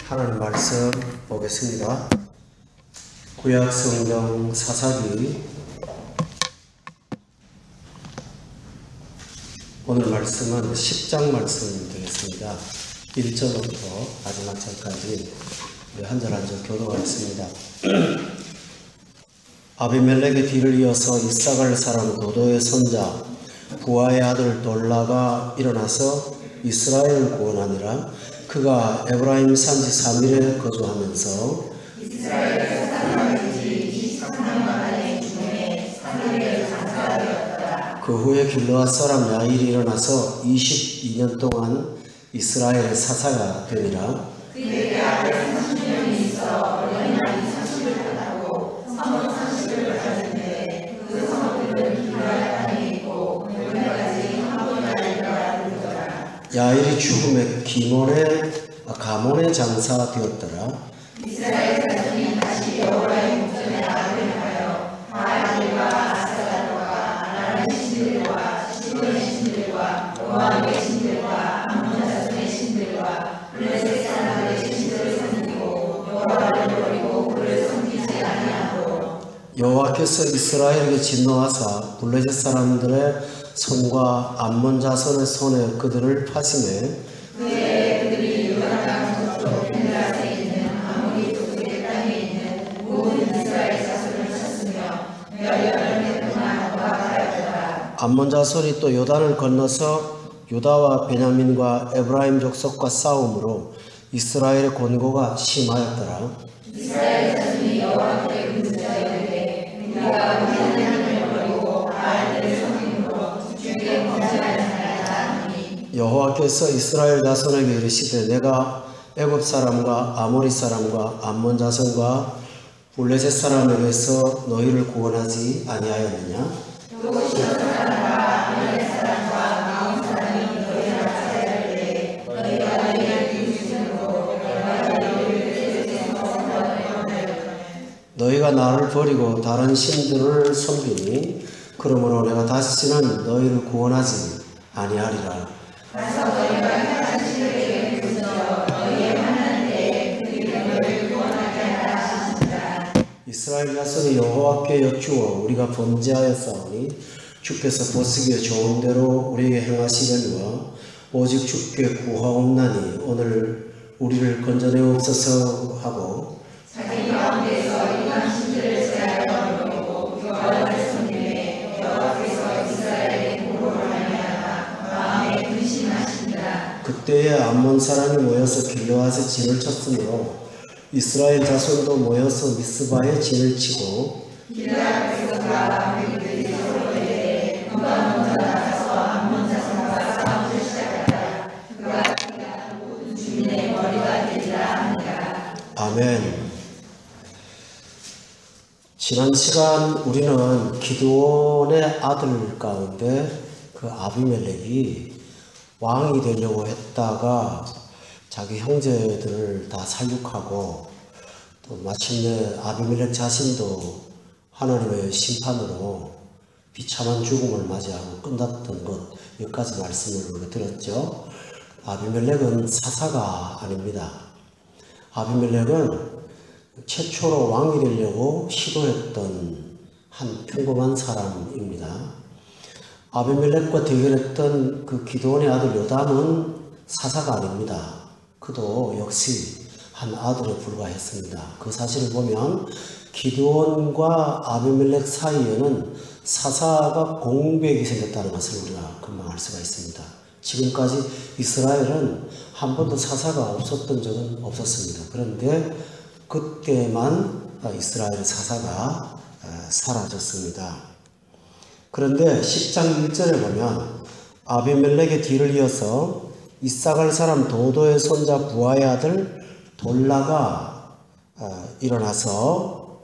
하나님 말씀 보겠습니다. 구약 성경 사사기 오늘 말씀은 10장 말씀 되겠습니다. 1절부터 마지막 절까지 한 절 한 절 교도하겠습니다. 아비멜렉의 뒤를 이어서 이삭을 사람 도도의 손자 부하의 아들 돌라가 일어나서 이스라엘을 구원하니라. 그가 에브라임 산지 3일에 거주하면서 이스라엘 사람이지 23년 만에 중에 3일에 장사하였더라. 그 후에 길르앗 사람 야일이 일어나서 22년 동안 이스라엘의 사사가 되니라. 그에게 아들 30년이 있어 어린 아이 30을 낳았고 성읍 30을 가졌는데 그 성읍들은 길르앗 땅에 있고 오늘까지 하보나이라 부르더라. 야일이 죽음에 가몬의 장사 되었더라. 이스라엘 자손이 다시 여호와의 목전에 아뢰하여 바알과 아스타롯과 아람의 신들과 시돈의 신들과 모압의 신들과 암몬 자손의 신들과 블레셋 사람들의 신들을 섬기고 여호와를 버리고 그를 섬기지 아니하고 여호와께서 이스라엘에게 진노하사 블레셋 사람들의 손과 암몬 자손의 손에 그들을 파시매 그에 그들이 요단강 저쪽 벤라스에 있는 아모리 족속의 땅에 있는 모든 이스라엘 자손을 쳤으며 몇여덟 해 동안 노하였더라. 암몬 자손이 또 요단을 건너서 유다와 베냐민과 에브라임 족속과 싸움으로 이스라엘의 곤고가 심하였더라. 이스라엘 자손이 여호와께 문지하되 우리가 우리 하나님을 버리고 바알들을 섬김으로 주께 범죄하였나이다 하니 여호와께서 이스라엘 자손에게 이르시되 내가 애굽 사람과 아모리 사람과 암몬 자손과 블레셋 사람에게서 너희를 구원하지 아니하였느냐? 또 시돈 사람과 아말렉 사람과 마온 사람이 너희를 압살할 때에 너희가 너희를 비웃음으로 내가 너희를 죄에서 구원하였거늘 너희가 나를 버리고 다른 신들을 섬기니 그러므로 내가 다시는 너희를 구원하지 아니하리라. 가서 너희가 다른 신들에게 부르짖어 너희의 환난 때에 그들이 너희를 구원하게 하라 하시니라. 이스라엘 자손이 여호와께 여쭈어 우리가 범죄하였사오니 주께서 보시기에 좋은 대로 우리에게 행하시려니와 오직 주께 구하옵나니 오늘 우리를 건져내옵소서 하고 자기 가운데서 이방 신들을 제하여 버리고 여호와를 섬기매 여호와께서 이스라엘의 공로를 하여야 마음에 근심하시니라. 그때에 암몬 사람이 모여서 길르앗에 진을 쳤으므로 이스라엘 자손도 모여서 미스바에 진을 치고 길르앗 백성과 아모리들이 서로 대대 누가 먼저 나가서 암몬 자손과 싸움을 시작하라. 그가 피가 모든 주민의 머리가 되리라 하니라. 아멘. 지난 시간 우리는 기드온의 아들 가운데 그 아비멜렉이 왕이 되려고 했다가 자기 형제들을 다 살육하고 또 마침내 아비멜렉 자신도 하나님의 심판으로 비참한 죽음을 맞이하고 끝났던 것 여기까지 말씀을 우리가 들었죠. 아비멜렉은 사사가 아닙니다. 아비멜렉은 최초로 왕이 되려고 시도했던 한 평범한 사람입니다. 아비멜렉과 대결했던 그 기드온의 아들 요담은 사사가 아닙니다. 그도 역시 한 아들에 불과했습니다. 그 사실을 보면 기드온과 아비멜렉 사이에는 사사가 공백이 생겼다는 것을 우리가 금방 알 수가 있습니다. 지금까지 이스라엘은 한 번도 사사가 없었던 적은 없었습니다. 그런데 그때만 이스라엘 사사가 사라졌습니다. 그런데 10장 1절에 보면 아비멜렉의 뒤를 이어서 이삭을 사람 도도의 손자 부하의 아들 돌라가 일어나서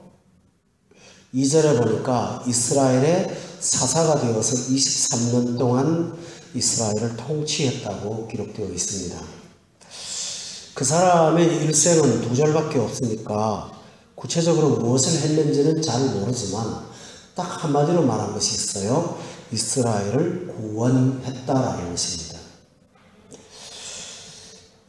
2절에 보니까 이스라엘의 사사가 되어서 23년 동안 이스라엘을 통치했다고 기록되어 있습니다. 그 사람의 일생은 2절밖에 없으니까 구체적으로 무엇을 했는지는 잘 모르지만 딱 한마디로 말한 것이 있어요. 이스라엘을 구원했다라는 것입니다.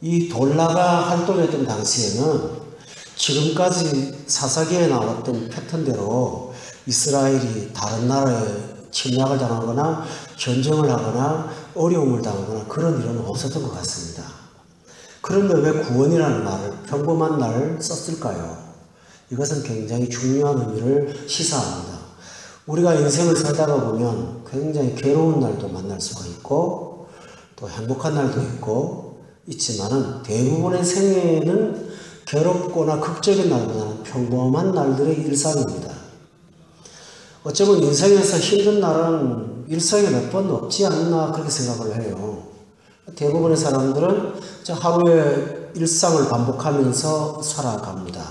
이 돌라가 활동했던 당시에는 지금까지 사사기에 나왔던 패턴대로 이스라엘이 다른 나라에 침략을 당하거나 전쟁을 하거나 어려움을 당하거나 그런 일은 없었던 것 같습니다. 그런데 왜 구원이라는 말을 평범한 날을 썼을까요? 이것은 굉장히 중요한 의미를 시사합니다. 우리가 인생을 살다가 보면 굉장히 괴로운 날도 만날 수가 있고 또 행복한 날도 있고 있지만은 대부분의 생애는 괴롭거나 극적인 날보다는 평범한 날들의 일상입니다. 어쩌면 인생에서 힘든 날은 일상에 몇 번 없지 않나 그렇게 생각을 해요. 대부분의 사람들은 하루에 일상을 반복하면서 살아갑니다.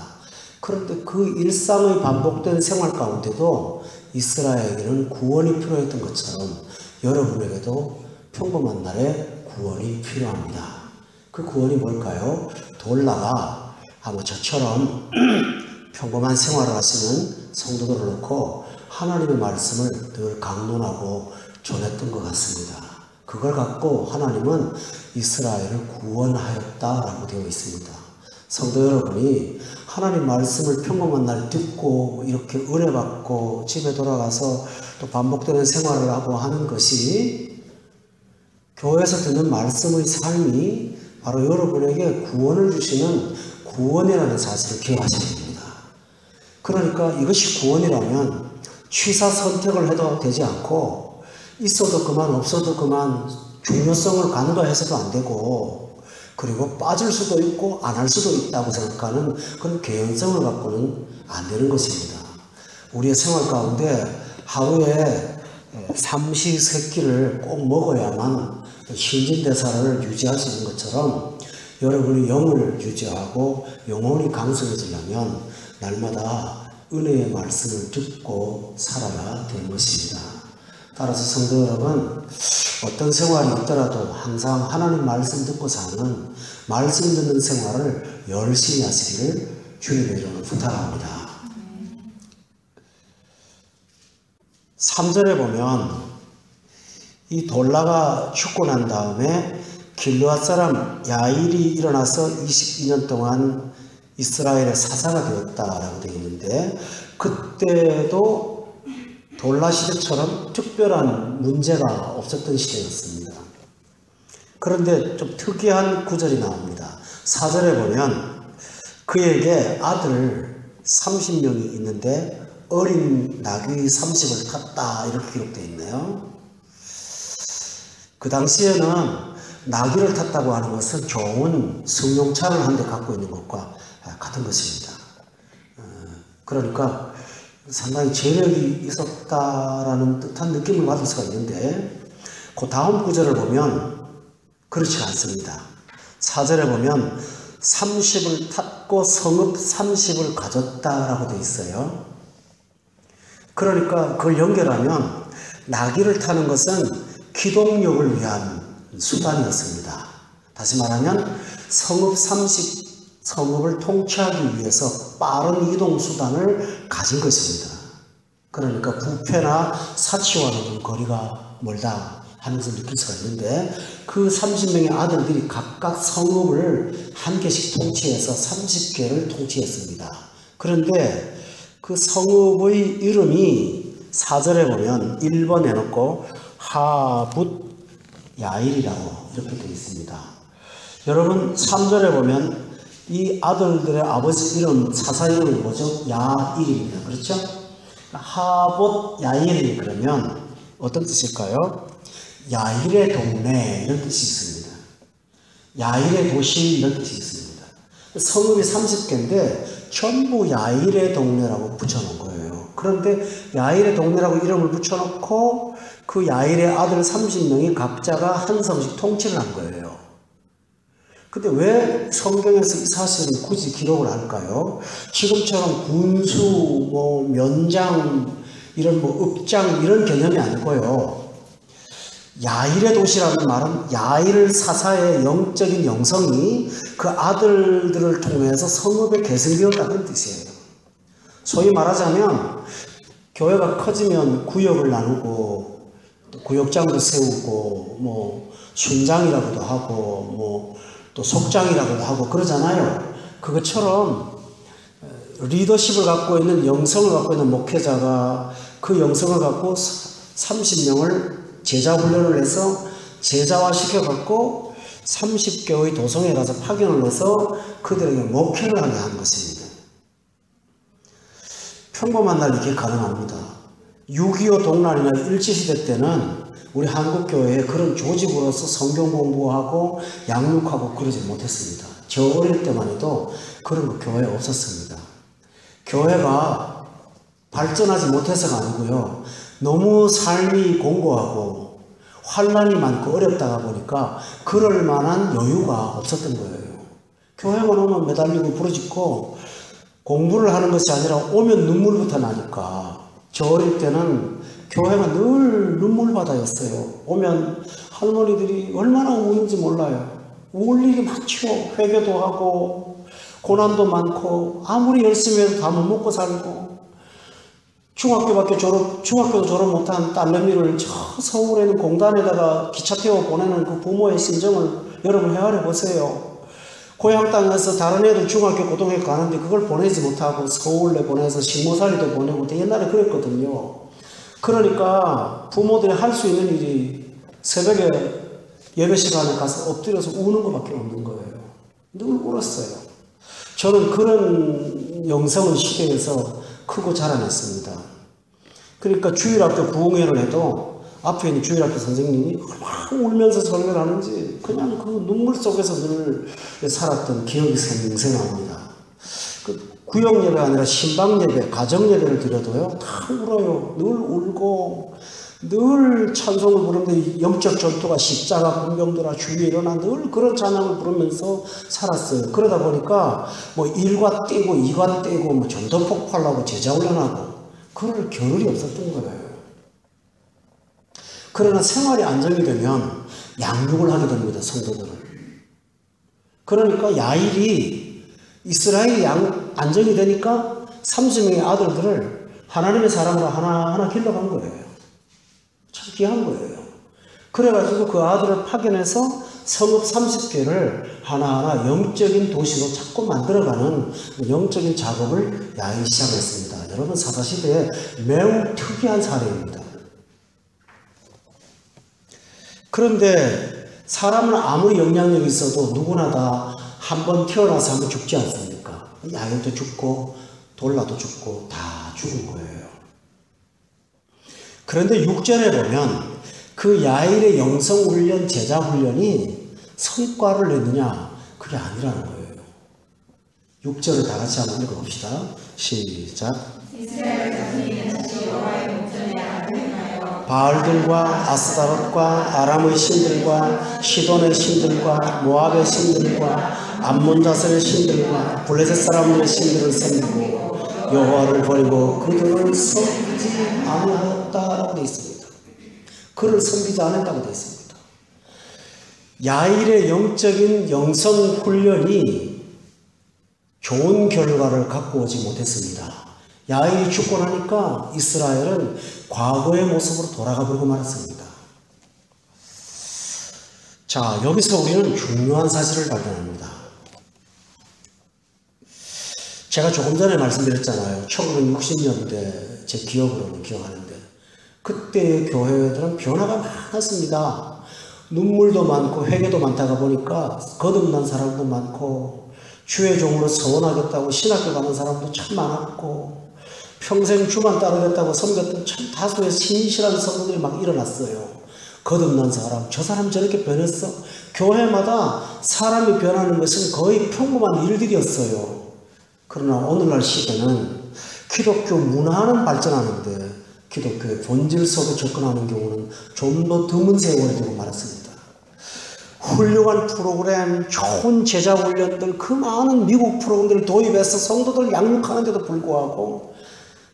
그런데 그 일상의 반복된 생활 가운데도 이스라엘에게는 구원이 필요했던 것처럼 여러분에게도 평범한 날에 구원이 필요합니다. 그 구원이 뭘까요? 돌라가 아마 저처럼 평범한 생활을 하시는 성도들을 놓고 하나님의 말씀을 늘 강론하고 전했던 것 같습니다. 그걸 갖고 하나님은 이스라엘을 구원하였다라고 되어 있습니다. 성도 여러분이 하나님 말씀을 평범한 날 듣고 이렇게 은혜받고 집에 돌아가서 또 반복되는 생활을 하고 하는 것이 교회에서 듣는 말씀의 삶이 바로 여러분에게 구원을 주시는 구원이라는 사실을 기억하셔야 됩니다. 그러니까 이것이 구원이라면 취사 선택을 해도 되지 않고 있어도 그만 없어도 그만 중요성을 간과해서도 안 되고 그리고 빠질 수도 있고 안 할 수도 있다고 생각하는 그런 개연성을 갖고는 안 되는 것입니다. 우리의 생활 가운데 하루에 삼시세끼를 꼭 먹어야만 신진대사를 유지할 수 있는 것처럼 여러분이 영을 유지하고 영혼이 강성해지려면 날마다 은혜의 말씀을 듣고 살아야 되는 것입니다. 따라서 성도 여러분, 어떤 생활이 있더라도 항상 하나님 말씀 듣고 사는 말씀 듣는 생활을 열심히 하시기를 주님의 이름으로 부탁합니다. 3절에 보면 이 돌라가 죽고 난 다음에 길르앗 사람 야일이 일어나서 22년 동안 이스라엘의 사사가 되었다라고 되어 있는데 그때도 돌라 시대처럼 특별한 문제가 없었던 시대였습니다. 그런데 좀 특이한 구절이 나옵니다. 4절에 보면 그에게 아들 30명이 있는데 어린 나귀 30을 탔다 이렇게 기록되어 있네요. 그 당시에는 나귀를 탔다고 하는 것은 좋은 승용차를 한 대 갖고 있는 것과 같은 것입니다. 그러니까 상당히 재력이 있었다라는 듯한 느낌을 받을 수가 있는데 그 다음 구절을 보면 그렇지 않습니다. 4절에 보면 30을 탔고 성읍 30을 가졌다라고 되어 있어요. 그러니까 그걸 연결하면 나귀를 타는 것은 기동력을 위한 수단이었습니다. 다시 말하면 성읍 30성읍을 통치하기 위해서 빠른 이동 수단을 가진 것입니다. 그러니까 부패나 사치와는 거리가 멀다 하는 것을 느낄 수가 있는데 그 30명의 아들들이 각각 성읍을 한 개씩 통치해서 30개를 통치했습니다. 그런데 그 성읍의 이름이 4절에 보면 1번 해놓고 하붓 야일이라고 이렇게 되어 있습니다. 여러분 3절에 보면 이 아들들의 아버지 이름 사사 이름이 뭐죠? 야일입니다. 그렇죠? 하봇 야일이 그러면 어떤 뜻일까요? 야일의 동네 이런 뜻이 있습니다. 야일의 도시 이런 뜻이 있습니다. 성읍이 30개인데 전부 야일의 동네라고 붙여놓은 거예요. 그런데 야일의 동네라고 이름을 붙여놓고 그 야일의 아들 30명이 각자가 한 성씩 통치를 한 거예요. 근데 왜 성경에서 이 사실을 굳이 기록을 할까요? 지금처럼 군수, 면장, 이런 읍장 이런 개념이 아니고요. 야일의 도시라는 말은 야일 사사의 영적인 영성이 그 아들들을 통해서 성읍에 계승되었다는 뜻이에요. 소위 말하자면 교회가 커지면 구역을 나누고 구역장도 세우고 순장이라고도 하고 또 속장이라고도 하고 그러잖아요. 그것처럼 리더십을 갖고 있는 영성을 갖고 있는 목회자가 그 영성을 갖고 30명을 제자 훈련을 해서 제자화시켜 갖고 30개의 도성에 가서 파견을 해서 그들에게 목회를 하게 한 것입니다. 평범한 날 이게 가능합니다. 6.25 동란이나 일제시대 때는 우리 한국교회에 그런 조직으로서 성경 공부하고 양육하고 그러지 못했습니다. 저 어릴 때만 해도 그런 거 교회에 없었습니다. 교회가 발전하지 못해서가 아니고요. 너무 삶이 공고하고 환란이 많고 어렵다가 보니까 그럴 만한 여유가 없었던 거예요. 교회만 오면 매달리고 부르짖고 공부를 하는 것이 아니라 오면 눈물부터 나니까 저 어릴 때는 교회가 늘 눈물바다였어요. 오면 할머니들이 얼마나 우는지 몰라요. 울 일이 많죠. 회개도 하고 고난도 많고 아무리 열심히 해도 다 못 먹고 살고 중학교도 졸업 못한 딸내미를 저 서울에 있는 공단에다가 기차 태워 보내는 그 부모의 심정을 여러분 헤아려 보세요. 고향 땅에서 다른 애들 중학교 고등학교 가는데 그걸 보내지 못하고 서울에 보내서 식모살이도 보내고 옛날에 그랬거든요. 그러니까 부모들이 할 수 있는 일이 새벽에 예배 시간에 가서 엎드려서 우는 것밖에 없는 거예요. 늘 울었어요. 저는 그런 영성의 시대에서 크고 자라났습니다. 그러니까 주일학교 부흥회를 해도 앞에 있는 주일학교 선생님이 얼마나 울면서 설교를 하는지 그냥 그 눈물 속에서 늘 살았던 기억이 생생합니다. 그 구역 예배가 아니라 신방 예배, 가정 예배를 드려도요 다 울어요. 늘 울고 늘 찬송을 부르는데 영적 전투가 십자가 공경도라 주위에 일어나 늘 그런 찬양을 부르면서 살았어요. 그러다 보니까 뭐 일과 떼고 이과 떼고 뭐 전도 폭발하고 제자 훈련하고 그럴 겨를이 없었던 거예요. 그러나 생활이 안정이 되면 양육을 하게 됩니다. 성도들을. 그러니까 야일이 이스라엘이 안정이 되니까 30명의 아들들을 하나님의 사람으로 하나하나 길러간 거예요. 참 귀한 거예요. 그래가지고 그 아들을 파견해서 성읍 30개를 하나하나 영적인 도시로 자꾸 만들어가는 영적인 작업을 야일이 시작했습니다. 여러분 사사시대에 매우 특이한 사례입니다. 그런데 사람은 아무리 영향력이 있어도 누구나 다 한 번 태어나서 한 번 죽지 않습니까? 야일도 죽고 돌라도 죽고 다 죽은 거예요. 그런데 6절에 보면 그 야일의 영성훈련, 제자훈련이 성과를 냈느냐? 그게 아니라는 거예요. 6절을 다 같이 한번 읽어봅시다. 시작. 바알들과 아스타롯과 아람의 신들과 시돈의 신들과 모압의 신들과 암몬 자손의 신들과 블레셋 사람들의 신들을 섬기고 여호와를 버리고 그들을 섬기지 않았다라고 되어 있습니다. 그를 섬기지 않았다고 되어 있습니다. 야일의 영적인 영성 훈련이 좋은 결과를 갖고 오지 못했습니다. 야일이 죽고 나니까 이스라엘은 과거의 모습으로 돌아가 버리고 말았습니다. 자, 여기서 우리는 중요한 사실을 발견합니다. 제가 조금 전에 말씀드렸잖아요. 1960년대 제 기억으로는 기억하는데 그때의 교회들은 변화가 많았습니다. 눈물도 많고 회개도 많다가 보니까 거듭난 사람도 많고 주의 종으로 서원하겠다고 신학교 가는 사람도 참 많았고 평생 주만 따르겠다고 섬겼던 참 다수의 신실한 성도들이 막 일어났어요. 거듭난 사람, 저 사람 저렇게 변했어. 교회마다 사람이 변하는 것은 거의 평범한 일들이었어요. 그러나 오늘날 시대는 기독교 문화는 발전하는데 기독교의 본질 속에 접근하는 경우는 좀 더 드문 세월이 되고 말았습니다. 훌륭한 프로그램, 좋은 제자 훈련들, 그 많은 미국 프로그램들을 도입해서 성도들 양육하는데도 불구하고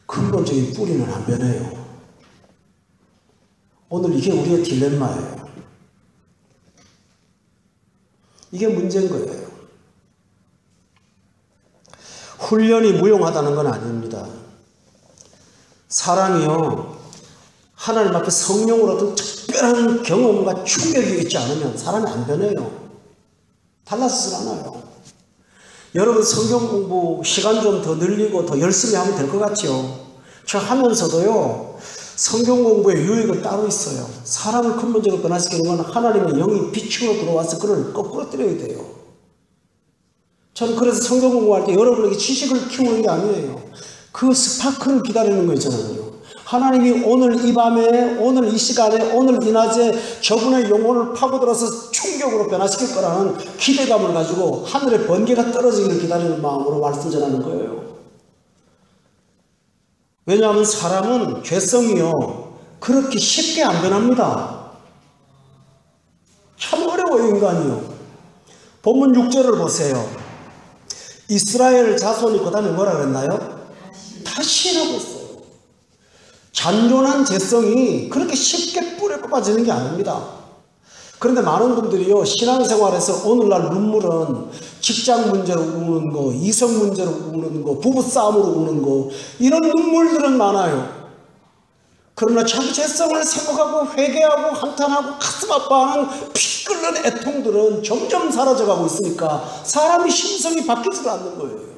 근본적인 뿌리는 안 변해요. 오늘 이게 우리의 딜레마예요. 이게 문제인 거예요. 훈련이 무용하다는 건 아닙니다. 사람이요, 하나님 앞에 성령으로 어떤 특별한 경험과 충격이 있지 않으면 사람이 안 변해요. 달라지질 않아요. 여러분 성경 공부 시간 좀 더 늘리고 더 열심히 하면 될 것 같죠? 저 하면서도요, 성경 공부의 유익은 따로 있어요. 사람을 근본적으로 변화시키는 건 하나님의 영이 빛으로 들어와서 그를 거꾸로 때려야 돼요. 저는 그래서 성경 공부할 때 여러분에게 지식을 키우는 게 아니에요. 그 스파크를 기다리는 거 있잖아요. 하나님이 오늘 이 밤에, 오늘 이 시간에, 오늘 이 낮에 저분의 영혼을 파고들어서 충격으로 변화시킬 거라는 기대감을 가지고 하늘의 번개가 떨어지기를 기다리는 마음으로 말씀 전하는 거예요. 왜냐하면 사람은 죄성이요, 그렇게 쉽게 안 변합니다. 참 어려워요, 인간이요. 본문 6절을 보세요. 이스라엘 자손이 그 다음에 뭐라 그랬나요? 다시라고 했어요. 잔존한 죄성이 그렇게 쉽게 뿌려 뽑아지는 게 아닙니다. 그런데 많은 분들이요, 신앙생활에서 오늘날 눈물은 직장 문제로 우는 거, 이성 문제로 우는 거, 부부싸움으로 우는 거, 이런 눈물들은 많아요. 그러나 자기 죄성을 생각하고 회개하고 한탄하고 가슴 아파하는 피 끓는 애통들은 점점 사라져가고 있으니까 사람이 심성이 바뀌지 않는 거예요.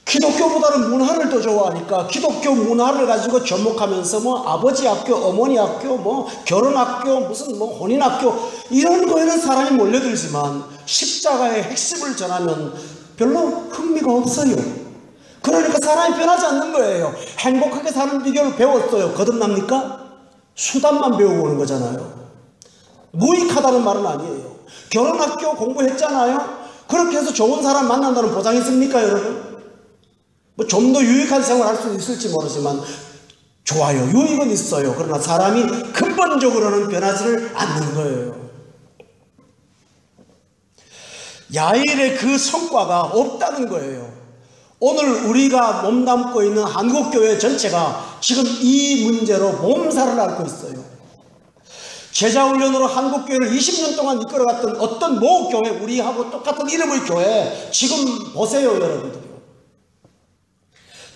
기독교보다는 문화를 더 좋아하니까 기독교 문화를 가지고 접목하면서 뭐 아버지 학교, 어머니 학교, 뭐 결혼 학교, 무슨 뭐 혼인 학교, 이런 거에는 사람이 몰려들지만 십자가의 핵심을 전하면 별로 흥미가 없어요. 그러니까 사람이 변하지 않는 거예요. 행복하게 사는 비결을 배웠어요. 거듭납니까? 수단만 배우고 오는 거잖아요. 무익하다는 말은 아니에요. 결혼학교 공부했잖아요. 그렇게 해서 좋은 사람 만난다는 보장이 있습니까, 여러분? 뭐 좀 더 유익한 생활을 할 수 있을지 모르지만 좋아요. 유익은 있어요. 그러나 사람이 근본적으로는 변하지를 않는 거예요. 야일의 그 성과가 없다는 거예요. 오늘 우리가 몸담고 있는 한국교회 전체가 지금 이 문제로 몸살을 앓고 있어요. 제자훈련으로 한국교회를 20년 동안 이끌어갔던 어떤 모 교회, 우리하고 똑같은 이름의 교회, 지금 보세요, 여러분들.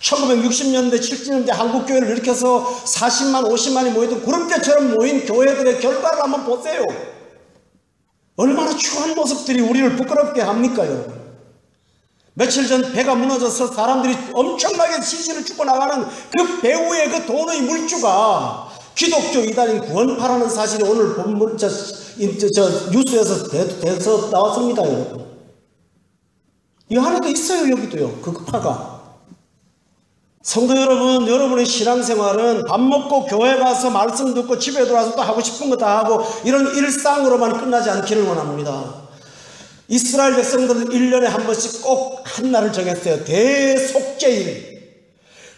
1960년대, 70년대 한국교회를 일으켜서 40만, 50만이 모이던 구름대처럼 모인 교회들의 결과를 한번 보세요. 얼마나 추한 모습들이 우리를 부끄럽게 합니까, 여러분? 며칠 전 배가 무너져서 사람들이 엄청나게 지진을 죽고 나가는 그 배후의 그 돈의 물주가 기독교 이단인 구원파라는 사실이 오늘 본문, 뉴스에서 대서 나왔습니다, 여러분. 이 안에도 있어요, 여기도요, 그 파가. 성도 여러분, 여러분의 신앙생활은 밥 먹고 교회 가서 말씀 듣고 집에 들어와서 또 하고 싶은 거 다 하고 이런 일상으로만 끝나지 않기를 원합니다. 이스라엘 백성들은 1년에 한 번씩 꼭 한 날을 정했어요. 대속죄일.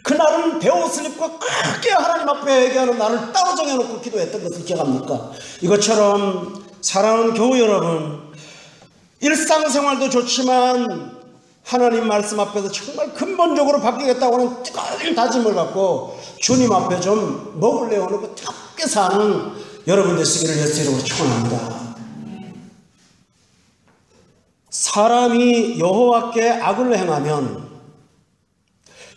그날은 베옷을 입고 크게 하나님 앞에 얘기하는 날을 따로 정해놓고 기도했던 것을 기억합니까? 이것처럼 사랑하는 교우 여러분, 일상생활도 좋지만 하나님 말씀 앞에서 정말 근본적으로 바뀌겠다고 하는 뜨거운 다짐을 갖고 주님 앞에 좀 목을 내어놓고 뜨겁게 사는 여러분 되시기를 예수의 이름으로 축원합니다. 사람이 여호와께 악을 행하면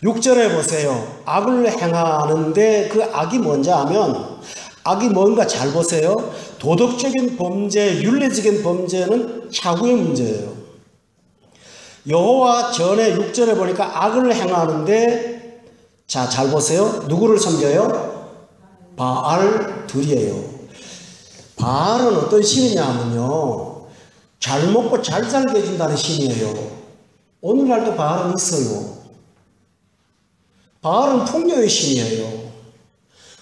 6절에 보세요. 악을 행하는데 그 악이 뭔지 하면, 악이 뭔가 잘 보세요. 도덕적인 범죄, 윤리적인 범죄는 차후의 문제예요. 여호와 전에 6절에 보니까 악을 행하는데, 자, 잘 보세요. 누구를 섬겨요? 바알들이에요. 바알은 어떤 신이냐 하면요, 잘 먹고 잘 살게 해준다는 신이에요. 오늘날도 바알은 있어요. 바알은 풍요의 신이에요.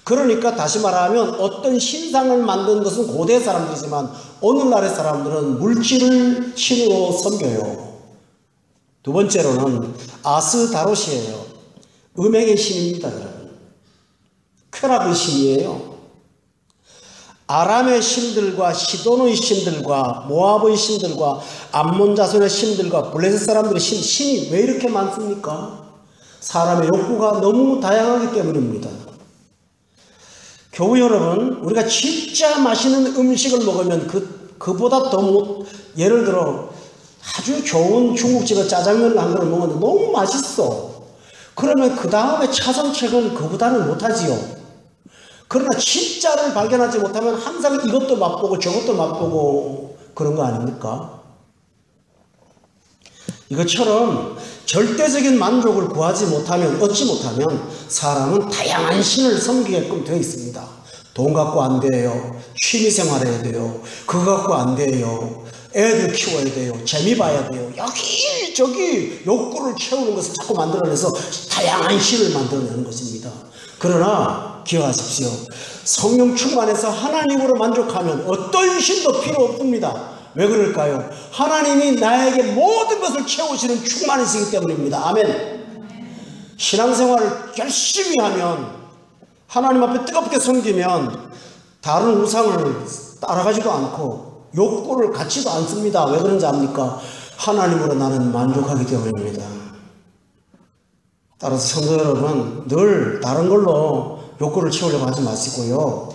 그러니까 다시 말하면 어떤 신상을 만든 것은 고대 사람들이지만 오늘날의 사람들은 물질을 신으로 섬겨요. 두 번째로는 아스다롯이에요. 음행의 신입니다, 여러분. 쾌락의 신이에요. 아람의 신들과 시돈의 신들과 모압의 신들과 암몬 자손의 신들과 블레셋 사람들의 신이 왜 이렇게 많습니까? 사람의 욕구가 너무 다양하기 때문입니다. 교우 여러분, 우리가 진짜 맛있는 음식을 먹으면 그보다 더 예를 들어 아주 좋은 중국집에 짜장면을 한 그릇 먹었는데 너무 맛있어. 그러면 그 다음에 차선책은 그보다는 못하지요. 그러나 진짜를 발견하지 못하면 항상 이것도 맛보고 저것도 맛보고 그런 거 아닙니까? 이것처럼 절대적인 만족을 구하지 못하면, 얻지 못하면 사람은 다양한 신을 섬기게끔 되어 있습니다. 돈 갖고 안 돼요. 취미생활 해야 돼요. 그거 갖고 안 돼요. 애들 키워야 돼요. 재미 봐야 돼요. 여기저기 욕구를 채우는 것을 자꾸 만들어내서 다양한 신을 만들어내는 것입니다. 그러나 기억하십시오. 성령 충만해서 하나님으로 만족하면 어떤 신도 필요 없습니다. 왜 그럴까요? 하나님이 나에게 모든 것을 채우시는 충만이시기 때문입니다. 아멘. 신앙생활을 열심히 하면, 하나님 앞에 뜨겁게 섬기면 다른 우상을 따라가지도 않고 욕구를 갖지도 않습니다. 왜 그런지 압니까? 하나님으로 나는 만족하기 때문입니다. 따라서 성도 여러분, 늘 다른 걸로 욕구를 채우려고 하지 마시고요.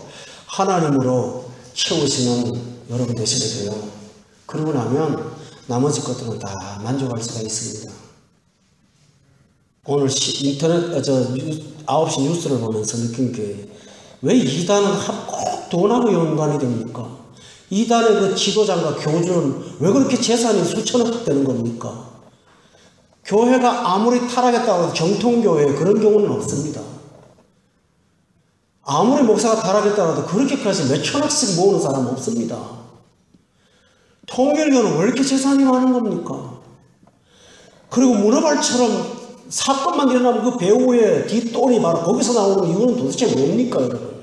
하나님으로 채우시는 여러분 되셔야 돼요. 그러고 나면 나머지 것들은 다 만족할 수가 있습니다. 오늘 인터넷 9시 뉴스를 보면서 느낀 게, 왜 이단은 꼭 돈하고 연관이 됩니까? 이단의 그 지도자가 교주는 왜 그렇게 재산이 수천억 되는 겁니까? 교회가 아무리 타락했다고 해도 정통교회에 그런 경우는 없습니다. 아무리 목사가 타락했다고 해도 그렇게까지 몇 천억씩 모으는 사람 없습니다. 통일교는 왜 이렇게 재산이 많은 겁니까? 그리고 문어발처럼 사건만 일어나면 그 배우의 뒷돈이 바로 거기서 나오는 이유는 도대체 뭡니까, 여러분?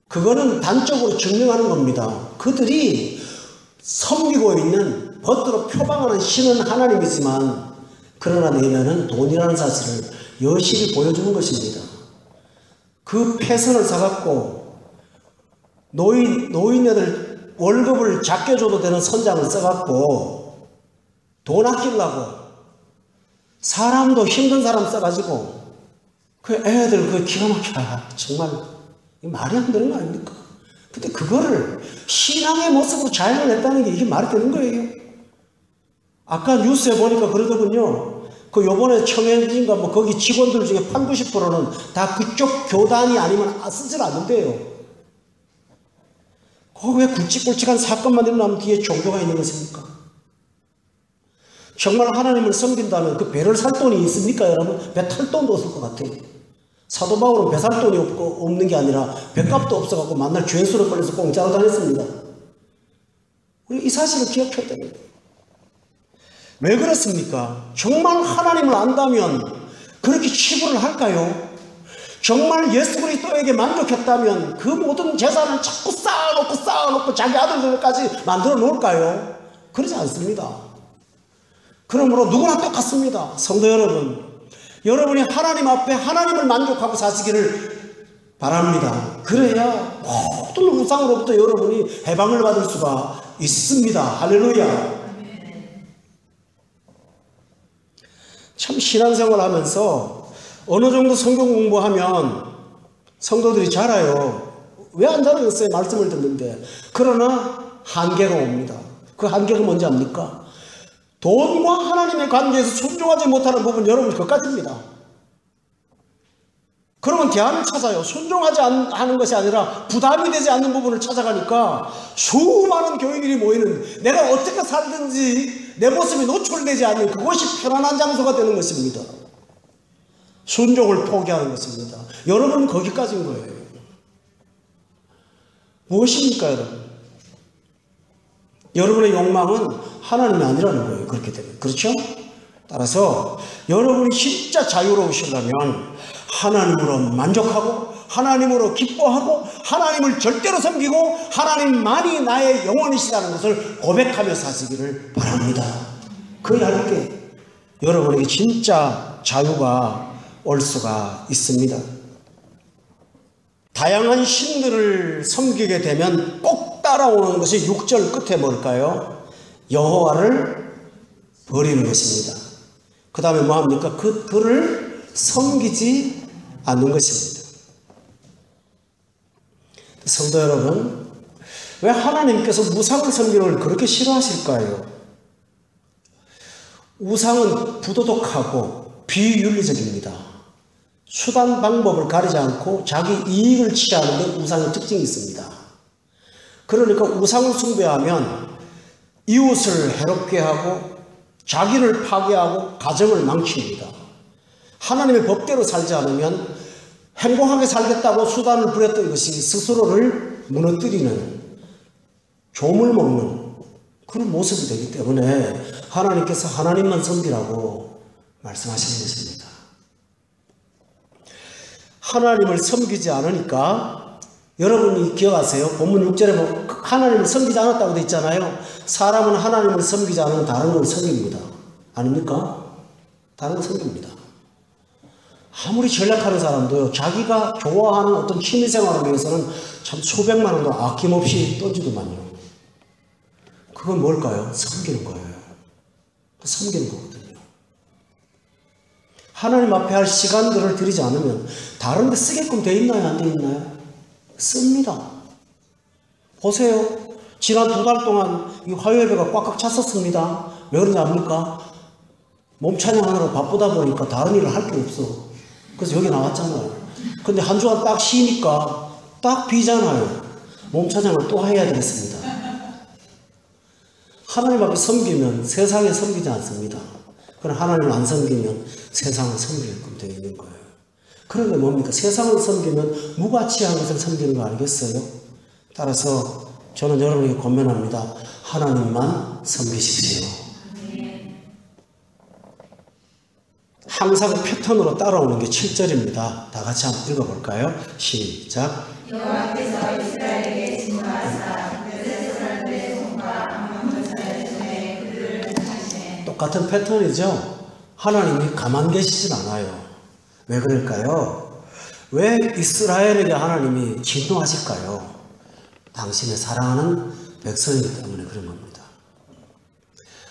그거는 단적으로 증명하는 겁니다. 그들이 섬기고 있는, 겉으로 표방하는 신은 하나님이지만 그러나 내면은 돈이라는 사실을 여실히 보여주는 것입니다. 그 패선을 사갖고 노인네들 월급을 작게 줘도 되는 선장을 써갖고 돈 아끼려고, 사람도 힘든 사람 써가지고 그 애들 그 기가 막혀, 정말 말이 안 되는 거 아닙니까? 근데 그거를 신앙의 모습으로 자행을 했다는 게 이게 말이 되는 거예요. 아까 뉴스에 보니까 그러더군요. 그 요번에 청해진가 뭐 거기 직원들 중에 80~90%는 다 그쪽 교단이 아니면 쓰질 않는데요. 거기 왜 굵직굵직한 사건만 일어나면 뒤에 종교가 있는 것입니까? 정말 하나님을 섬긴다면 그 배를 살 돈이 있습니까, 여러분? 배 탈 돈도 없을 것 같아요. 사도 바울은 배 살 돈이 없는 게 아니라 배값도 없어갖고 만날 죄수로 걸려서 공짜로 다녔습니다. 우리 이 사실을 기억해야 됩니다. 왜 그렇습니까? 정말 하나님을 안다면 그렇게 치부를 할까요? 정말 예수 그리스도에게 만족했다면 그 모든 재산을 자꾸 쌓아놓고 자기 아들들까지 만들어 놓을까요? 그러지 않습니다. 그러므로 누구나 똑같습니다. 성도 여러분, 여러분이 하나님 앞에 하나님을 만족하고 사시기를 바랍니다. 그래야 모든 우상으로부터 여러분이 해방을 받을 수가 있습니다. 할렐루야. 참 신앙생활 하면서 어느 정도 성경 공부하면 성도들이 자라요. 왜 안 자라겠어요? 말씀을 듣는데. 그러나 한계가 옵니다. 그 한계가 뭔지 압니까? 돈과 하나님의 관계에서 순종하지 못하는 부분, 여러분 그것까지입니다. 그러면 대안을 찾아요. 순종하지 않는 것이 아니라 부담이 되지 않는 부분을 찾아가니까 수많은 교인들이 모이는, 내가 어떻게 살든지 내 모습이 노출되지 않는 그것이 편안한 장소가 되는 것입니다. 순종을 포기하는 것입니다. 여러분 거기까지인 거예요. 무엇입니까, 여러분? 여러분의 욕망은 하나님이 아니라는 거예요. 그렇게 되면. 그렇죠? 따라서 여러분이 진짜 자유로우시려면 하나님으로 만족하고 하나님으로 기뻐하고 하나님을 절대로 섬기고 하나님만이 나의 영혼이시라는 것을 고백하며 사시기를 바랍니다. 그래야 게 여러분에게 진짜 자유가 올 수가 있습니다. 다양한 신들을 섬기게 되면 꼭 따라오는 것이 6절 끝에 뭘까요? 여호와를 버리는 것입니다. 그 다음에 뭐합니까? 그를 섬기지 않는 것입니다. 성도 여러분, 왜 하나님께서 우상을 섬기는 걸 그렇게 싫어하실까요? 우상은 부도덕하고 비윤리적입니다. 수단 방법을 가리지 않고 자기 이익을 취하는 데 우상의 특징이 있습니다. 그러니까 우상을 숭배하면 이웃을 해롭게 하고 자기를 파괴하고 가정을 망칩니다. 하나님의 법대로 살지 않으면 행복하게 살겠다고 수단을 부렸던 것이 스스로를 무너뜨리는, 조물 먹는 그런 모습이 되기 때문에 하나님께서 하나님만 섬기라고 말씀하시는 것입니다. 하나님을 섬기지 않으니까, 여러분이 기억하세요? 본문 6절에 보면 하나님을 섬기지 않았다고 되어 있잖아요. 사람은 하나님을 섬기지 않으면 다른 걸 섬깁니다. 아닙니까? 다른 걸 섬깁니다. 아무리 전략하는 사람도요, 자기가 좋아하는 어떤 취미생활을 위해서는 참 수백만 원도 아낌없이 던지더만요. 그건 뭘까요? 섬기는 거예요. 섬기는 거거든요. 하나님 앞에 할 시간들을 들이지 않으면 다른 데 쓰게끔 돼 있나요? 안 돼 있나요? 씁니다. 보세요. 지난 2달 동안 이 화요예배가 꽉꽉 찼었습니다. 왜 그런지 압니까? 몸 찬양하느라 바쁘다 보니까 다른 일을 할 게 없어. 그래서 여기 나왔잖아요. 근데 한 주간 딱 쉬니까 딱 비잖아요. 몸 찬양을 또 해야 되겠습니다. 하나님 앞에 섬기면 세상에 섬기지 않습니다. 그러나 하나님을 안 섬기면 세상을 섬기게끔 되어 있는 거예요. 그런데 뭡니까? 세상을 섬기면 무가치한 것을 섬기는 거 알겠어요? 따라서 저는 여러분에게 권면합니다. 하나님만 섬기십시오. 항상 패턴으로 따라오는 게 7절입니다. 다 같이 한번 읽어볼까요? 시작. 여호와께서 이스라엘에게 진노하사 블레셋 사람들의 손과 암몬 자의 손에 그들을 하시네. 똑같은 패턴이죠. 하나님이 가만 계시진 않아요. 왜 그럴까요? 왜 이스라엘에게 하나님이 진노하실까요? 당신의 사랑하는 백성이기 때문에 그런 겁니다.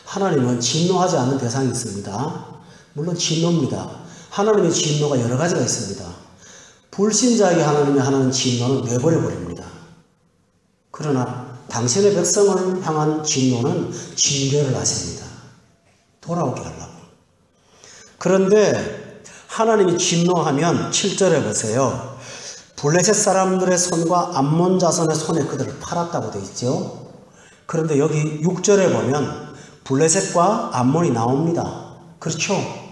하나님은 진노하지 않는 대상이 있습니다. 물론 진노입니다. 하나님의 진노가 여러 가지가 있습니다. 불신자에게 하나님이 하는 진노는 내버려버립니다. 그러나 당신의 백성을 향한 진노는 징계를 하십니다. 돌아오게 하려고. 그런데 하나님이 진노하면 7절에 보세요. 블레셋 사람들의 손과 암몬 자손의 손에 그들을 팔았다고 되어 있죠. 그런데 여기 6절에 보면 블레셋과 암몬이 나옵니다. 그렇죠?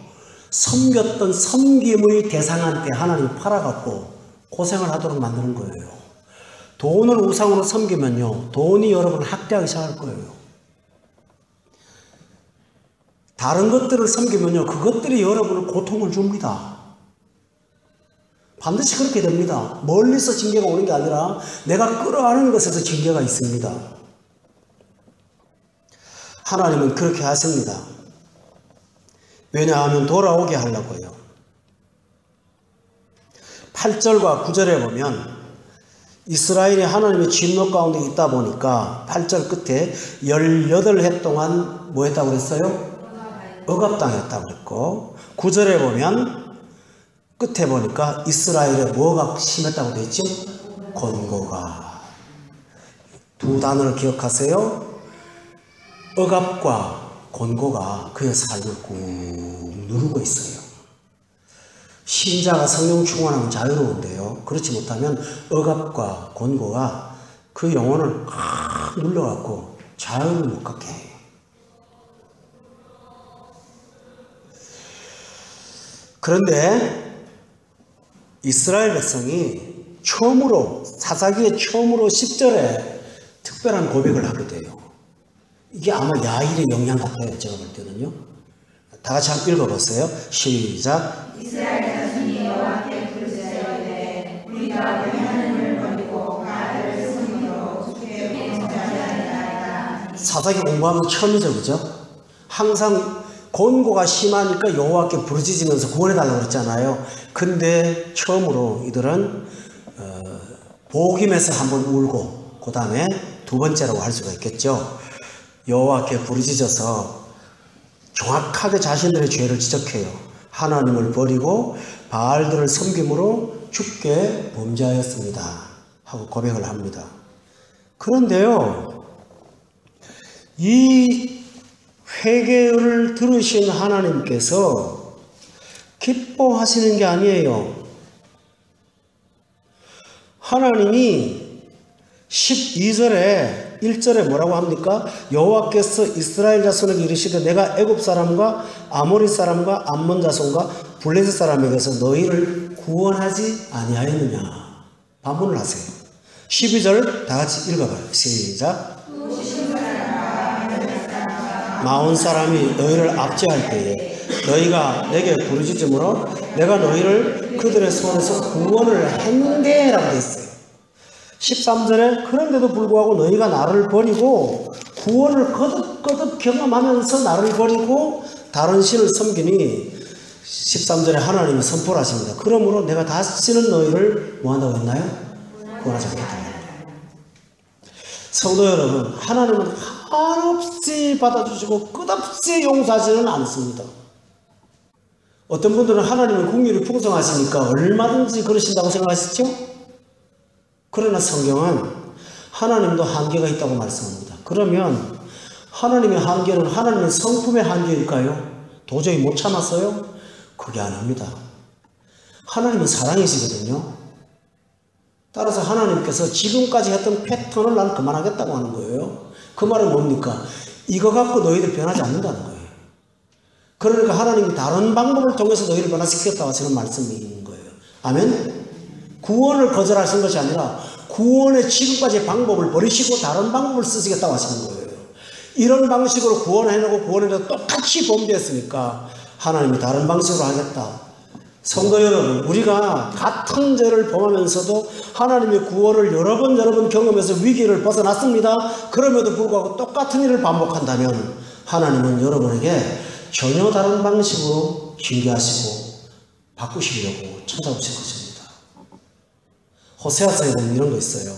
섬겼던 섬김의 대상한테 하나님이 팔아갖고 고생을 하도록 만드는 거예요. 돈을 우상으로 섬기면요, 돈이 여러분을 학대하기 시작할 거예요. 다른 것들을 섬기면요, 그것들이 여러분을 고통을 줍니다. 반드시 그렇게 됩니다. 멀리서 징계가 오는 게 아니라 내가 끌어안는 것에서 징계가 있습니다. 하나님은 그렇게 하십니다. 왜냐하면 돌아오게 하려고요. 8절과 9절에 보면 이스라엘이 하나님의 진노 가운데 있다 보니까 8절 끝에 18해 동안 뭐 했다고 그랬어요? 억압당했다고 그랬고, 9절에 보면 끝에 보니까 이스라엘의 뭐가 심했다고 되어 있죠? 곤고가. 두 단어를 기억하세요. 억압과 곤고가 그의 삶을 꾹 누르고 있어요. 신자가 성령 충만하면 자유로운데요, 그렇지 못하면 억압과 곤고가 그 영혼을 꽉 눌러갖고 자유를 못 갖게 해요. 그런데 이스라엘 백성이 처음으로, 사사기의 처음으로 10절에 특별한 고백을 하게 돼요. 이게 아마 야일의 영향 같아요, 제가 볼 때는요. 다 같이 한번 읽어보세요. 시작. 이스라엘 자손이 여호와께 부르짖으되 우리가 왜 하나님을 버리고 바알을 섬기러 주께 범죄하였나이다. 사사기 공부하면 처음이죠, 그죠? 항상 곤고가 심하니까 여호와께 부르짖으면서 구원해달라고 그랬잖아요. 근데 처음으로 이들은 복임에서 한번 울고 그 다음에 두 번째라고 할 수가 있겠죠. 여호와께 부르짖어서 정확하게 자신들의 죄를 지적해요. 하나님을 버리고 바알들을 섬김으로 주께 범죄하였습니다 하고 고백을 합니다. 그런데요, 이 회개를 들으신 하나님께서 기뻐하시는 게 아니에요. 하나님이 12절에 1절에 뭐라고 합니까? 여호와께서 이스라엘 자손에게 이르시되 내가 애굽 사람과 아모리 사람과 암몬 자손과 블레셋 사람에게서 너희를 구원하지 아니하였느냐. 반문을 하세요. 12절 다 같이 읽어봐요. 시작. 마온 사람이 너희를 압제할 때에 너희가 내게 부르짖음으로 내가 너희를 그들의 손에서 구원을 했는데 라고 되어 있어요. 13절에 그런데도 불구하고 너희가 나를 버리고 구원을 거듭거듭 경험하면서 나를 버리고 다른 신을 섬기니 13절에 하나님이 선포를 하십니다. 그러므로 내가 다시는 너희를 뭐한다고 했나요? 구원하지 않겠다. 성도 여러분, 하나님은 한없이 받아주시고 끝없이 용서하지는 않습니다. 어떤 분들은 하나님은 긍휼이 풍성하시니까 얼마든지 그러신다고 생각하시죠? 그러나 성경은 하나님도 한계가 있다고 말씀합니다. 그러면 하나님의 한계는 하나님의 성품의 한계일까요? 도저히 못 참았어요? 그게 아닙니다. 하나님은 사랑이시거든요. 따라서 하나님께서 지금까지 했던 패턴을 난 그만하겠다고 하는 거예요. 그 말은 뭡니까? 이거 갖고 너희들 변하지 않는다는 거예요. 그러니까 하나님이 다른 방법을 통해서 너희를 변화시키겠다고 하시는 말씀이 있는 거예요. 아멘? 구원을 거절하신 것이 아니라 구원의 지금까지의 방법을 버리시고 다른 방법을 쓰시겠다고 하시는 거예요. 이런 방식으로 구원해내고 구원해내고 똑같이 범죄했으니까 하나님이 다른 방식으로 하겠다. 성도 여러분, 우리가 같은 죄를 범하면서도 하나님의 구원을 여러 번 경험해서 위기를 벗어났습니다. 그럼에도 불구하고 똑같은 일을 반복한다면 하나님은 여러분에게 전혀 다른 방식으로 징계하시고 바꾸시려고 찾아오실 것입니다. 호세아서에 보면 이런 거 있어요.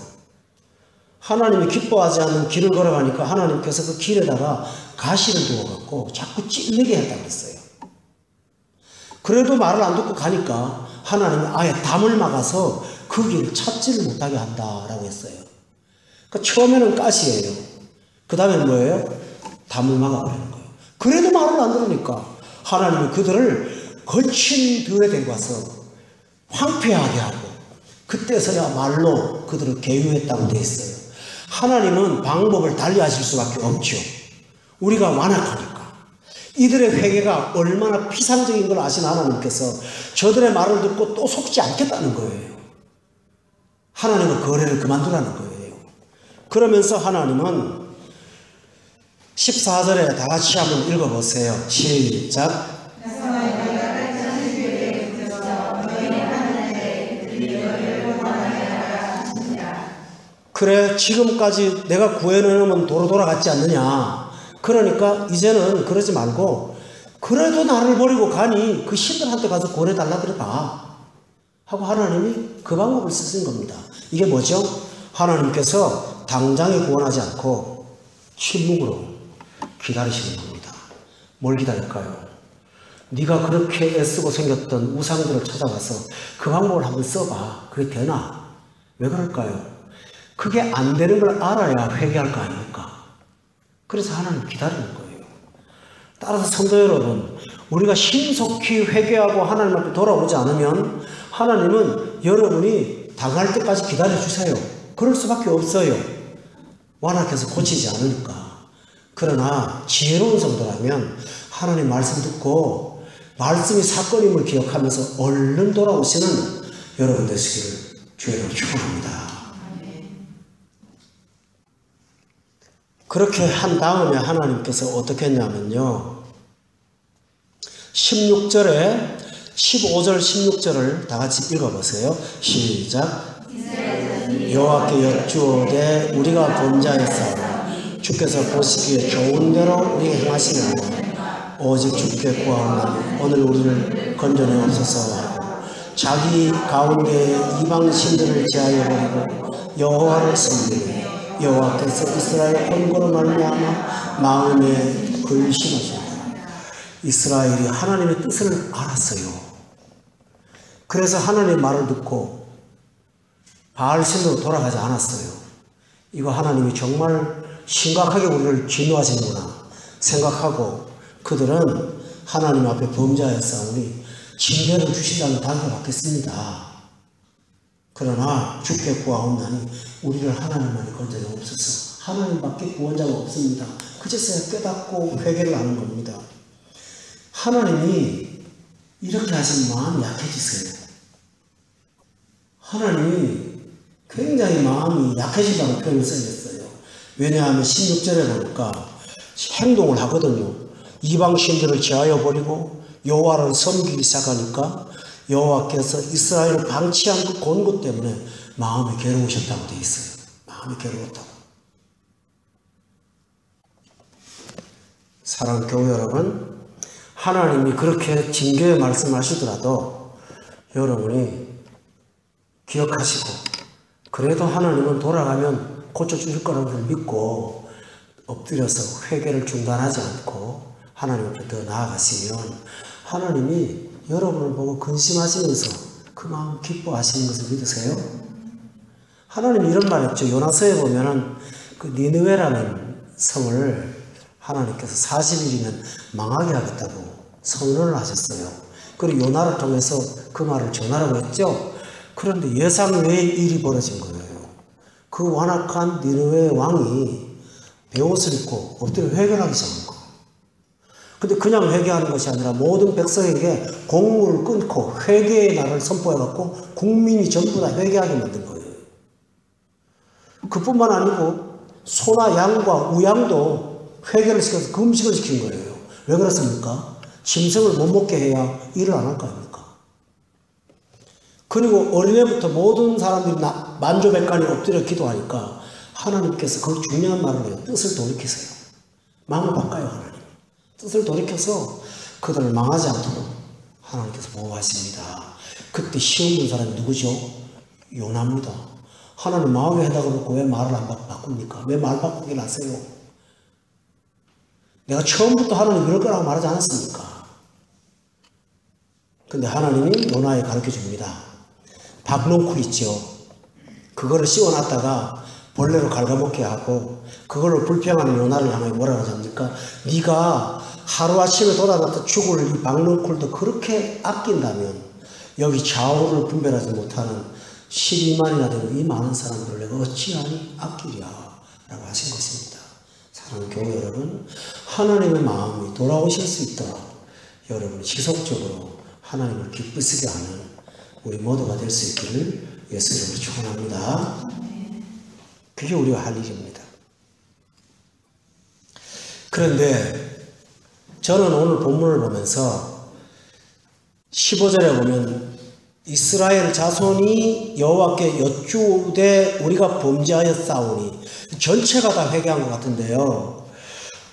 하나님이 기뻐하지 않는 길을 걸어가니까 하나님께서 그 길에다가 가시를 두어갖고 자꾸 찔리게 했다고 그랬어요. 그래도 말을 안 듣고 가니까 하나님이 아예 담을 막아서 그 길을 찾지를 못하게 한다라고 했어요. 그러니까 처음에는 가시예요. 그 다음에는 뭐예요? 담을 막아버리는 거예요. 그래도 말을 안 들으니까 하나님이 그들을 거친 들에 데리고 와서 황폐하게 하고 그때서야말로 그들을 계유했다고 되어 있어요. 하나님은 방법을 달리하실 수밖에 없죠. 우리가 완악하니까. 이들의 회개가 얼마나 피상적인 걸 아신 하나님께서 저들의 말을 듣고 또 속지 않겠다는 거예요. 하나님은 거래를 그만두라는 거예요. 그러면서 하나님은 14절에 다 같이 한번 읽어보세요. 시작. 그래, 지금까지 내가 구해놓으면 도로 돌아갔지 않느냐. 그러니까 이제는 그러지 말고 그래도 나를 버리고 가니 그 신들한테 가서 구원해달라 그래봐 하고 하나님이 그 방법을 쓰신 겁니다. 이게 뭐죠? 하나님께서 당장에 구원하지 않고 침묵으로 기다리시는 겁니다. 뭘 기다릴까요? 네가 그렇게 애쓰고 생겼던 우상들을 찾아가서 그 방법을 한번 써봐. 그게 되나? 왜 그럴까요? 그게 안 되는 걸 알아야 회개할 거 아닙니까? 그래서 하나님 기다리는 거예요. 따라서 성도 여러분, 우리가 신속히 회개하고 하나님 앞에 돌아오지 않으면 하나님은 여러분이 당할 때까지 기다려주세요. 그럴 수밖에 없어요. 완악해서 고치지 않으니까. 그러나 지혜로운 성도라면 하나님 말씀 듣고 말씀이 사건임을 기억하면서 얼른 돌아오시는 여러분 되시기를 주의로 축원합니다. 그렇게 한 다음에 하나님께서 어떻게 했냐면요. 16절에 15절 16절을 다 같이 읽어보세요. 시작. 여호와께 여쭈오되 우리가 범죄하였사오나 주께서 보시기에 좋은 대로 우리에게 행하시느니라. 오직 주께 구하오나 오늘 우리를 건져내옵소서 하고 자기 가운데 이방 신들을 제하여 버리고 여호와를 섬기니 여호와께서 이스라엘 권고로 말미암아 마음에 근심하시니라. 이스라엘이 하나님의 뜻을 알았어요. 그래서 하나님의 말을 듣고 바알신으로 돌아가지 않았어요. 이거 하나님이 정말 심각하게 우리를 진노하시는구나 생각하고 그들은 하나님 앞에 범죄하였사오니 징계를 주시다는 단을 받겠습니다. 그러나 주께 구하옵나니 우리를 하나님만이 건져내옵소서. 하나님밖에 구원자가 없습니다. 그제서야 깨닫고 회개를 하는 겁니다. 하나님이 이렇게 하시면 마음이 약해지세요. 하나님이 굉장히 마음이 약해진다고 표현을 써야겠어요. 왜냐하면 16절에 보니까 행동을 하거든요. 이방 신들을 제하여 버리고 여호와를 섬기기 시작하니까 여호와께서 이스라엘을 방치한 그 권고 때문에 마음이 괴로우셨다고 되어 있어요. 마음이 괴로웠다고. 사랑하는 교회 여러분, 하나님이 그렇게 징계의 말씀하시더라도 여러분이 기억하시고 그래도 하나님은 돌아가면 고쳐주실 거라고 믿고 엎드려서 회개를 중단하지 않고 하나님 앞에 더 나아가시면 하나님이 여러분을 보고 근심하시면서 그 마음 기뻐하시는 것을 믿으세요? 하나님이 이런 말 했죠. 요나서에 보면은 그 니느웨라는 성을 하나님께서 40일이면 망하게 하겠다고 선언을 하셨어요. 그리고 요나를 통해서 그 말을 전하라고 했죠. 그런데 예상 외의 일이 벌어진 거예요. 그 완악한 니느웨 왕이 베옷을 입고 엎드려 회개하기 시작한 거예요. 근데 그냥 회개하는 것이 아니라 모든 백성에게 공물을 끊고 회개의 날을 선포해갖고 국민이 전부 다 회개하게 만든 거예요. 그뿐만 아니고 소나 양과 우양도 회개를 시켜서 금식을 시킨 거예요. 왜 그렇습니까? 짐승을 못 먹게 해야 일을 안 할 거 아닙니까? 그리고 어린애부터 모든 사람들이 만조백관이 엎드려 기도하니까 하나님께서 그 중요한 말을 해요. 뜻을 돌이키세요. 마음을 바꿔요. 하나님. 뜻을 돌이켜서 그들을 망하지 않도록 하나님께서 보호하십니다. 그때 시험 본 사람이 누구죠? 요나입니다. 하나님 마음에 해다 그러고 왜 말을 안 바꿉니까? 왜 말 바꾸길 하세요? 내가 처음부터 하나님 이럴 거라고 말하지 않았습니까? 근데 하나님이 요나에 가르쳐 줍니다. 박농쿨 있죠. 그거를 씌워놨다가 벌레로 갉아먹게 하고 그걸로 불평하는 요나를 향해 뭐라고 합니까? 네가 하루아침에 돋아났다 죽을 이 박농쿨도 그렇게 아낀다면 여기 좌우를 분별하지 못하는 12만이나 되는 이 많은 사람들을 내가 어찌하니 아끼랴 라고 하신 것입니다. 사랑하는 교회 여러분, 하나님의 마음이 돌아오실 수 있도록 여러분이 지속적으로 하나님을 기쁘시게 하는 우리 모두가 될 수 있기를 예수 이름으로 축원합니다. 그게 우리가 할 일입니다. 그런데 저는 오늘 본문을 보면서 15절에 보면 이스라엘 자손이 여호와께 여쭈되 우리가 범죄하였사오니 전체가 다 회개한 것 같은데요.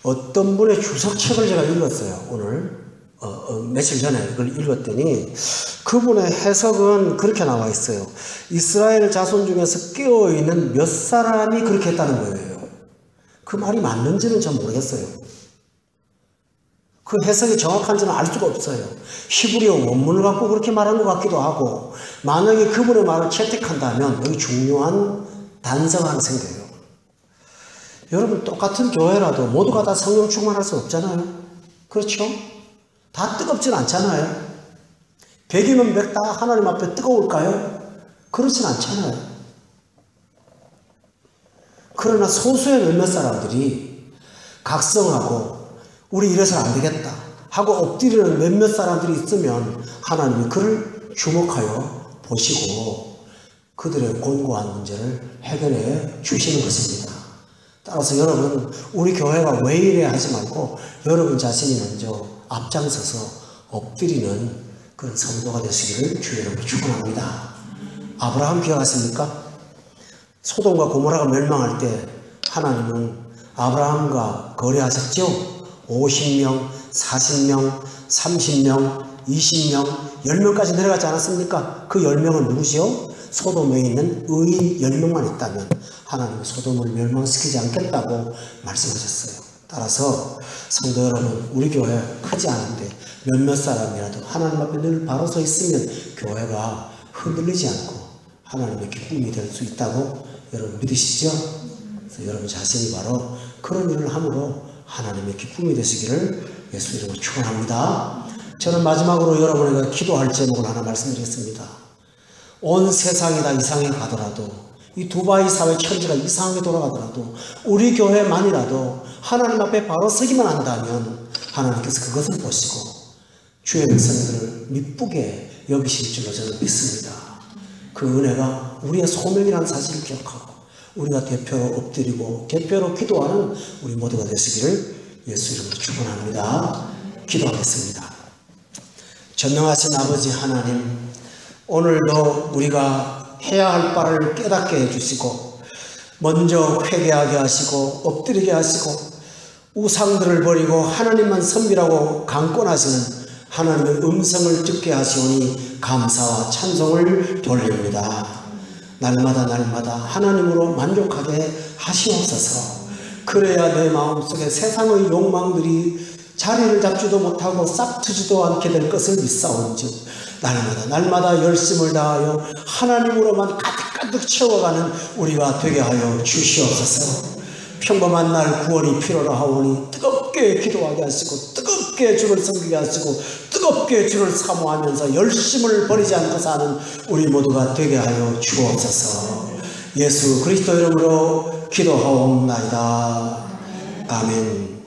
어떤 분의 주석책을 제가 읽었어요. 오늘 며칠 전에 그걸 읽었더니 그분의 해석은 그렇게 나와 있어요. 이스라엘 자손 중에서 깨어있는 몇 사람이 그렇게 했다는 거예요. 그 말이 맞는지는 전 모르겠어요. 그 해석이 정확한지는 알 수가 없어요. 히브리어 원문을 갖고 그렇게 말한 것 같기도 하고, 만약에 그분의 말을 채택한다면 여기 중요한 단서가 하나 생겨요. 여러분, 똑같은 교회라도 모두가 다 성령 충만할 수 없잖아요. 그렇죠? 다 뜨겁진 않잖아요. 100이면 100 다 하나님 앞에 뜨거울까요? 그렇진 않잖아요. 그러나 소수의 몇몇 사람들이 각성하고 우리 이래서는 안 되겠다 하고 엎드리는 몇몇 사람들이 있으면 하나님이 그를 주목하여 보시고 그들의 곤고한 문제를 해결해 주시는 것입니다. 따라서 여러분, 우리 교회가 왜 이래 하지 말고 여러분 자신이 먼저 앞장서서 엎드리는 그런 성도가 되시기를 주의 이름으로 축원합니다. 아브라함 기억하십니까? 소돔과 고모라가 멸망할 때 하나님은 아브라함과 거래하셨죠? 50명, 40명, 30명, 20명, 10명까지 내려가지 않았습니까? 그 10명은 누구지요? 소돔에 있는 의인 10명만 있다면 하나님은 소돔을 멸망시키지 않겠다고 말씀하셨어요. 따라서 성도 여러분, 우리 교회 크지 않은데 몇몇 사람이라도 하나님 앞에 늘 바로 서 있으면 교회가 흔들리지 않고 하나님의 기쁨이 될 수 있다고 여러분 믿으시죠? 그래서 여러분 자신이 바로 그런 일을 함으로 하나님의 기쁨이 되시기를 예수 이름으로 축원합니다. 저는 마지막으로 여러분에게 기도할 제목을 하나 말씀드리겠습니다. 온 세상이 다 이상해 가더라도, 이 두바이 사회 천지가 이상하게 돌아가더라도, 우리 교회만이라도 하나님 앞에 바로 서기만 한다면 하나님께서 그것을 보시고 주의 백성들을 미쁘게 여기실 줄로 저는 믿습니다. 그 은혜가 우리의 소명이라는 사실을 기억하고 우리가 대표로 엎드리고 대표로 기도하는 우리 모두가 되시기를 예수 이름으로 축원합니다. 기도하겠습니다. 전능하신 아버지 하나님, 오늘도 우리가 해야 할 바를 깨닫게 해주시고 먼저 회개하게 하시고 엎드리게 하시고 우상들을 버리고 하나님만 섬기라고 강권하시는 하나님의 음성을 듣게 하시오니 감사와 찬송을 돌립니다. 날마다 날마다 하나님으로 만족하게 하시옵소서. 그래야 내 마음속에 세상의 욕망들이 자리를 잡지도 못하고 싹트지도 않게 될 것을 믿사온즉 날마다 날마다 열심을 다하여 하나님으로만 가득가득 채워가는 우리가 되게 하여 주시옵소서. 평범한 날 구원이 필요로 하오니 뜨겁게 기도하게 하시고 뜨겁게 주를 섬기게 하시고 뜨겁게 주를 사모하면서 열심을 버리지 않고 사는 우리 모두가 되게 하여 주옵소서. 예수 그리스도 이름으로 기도하옵나이다. 아멘.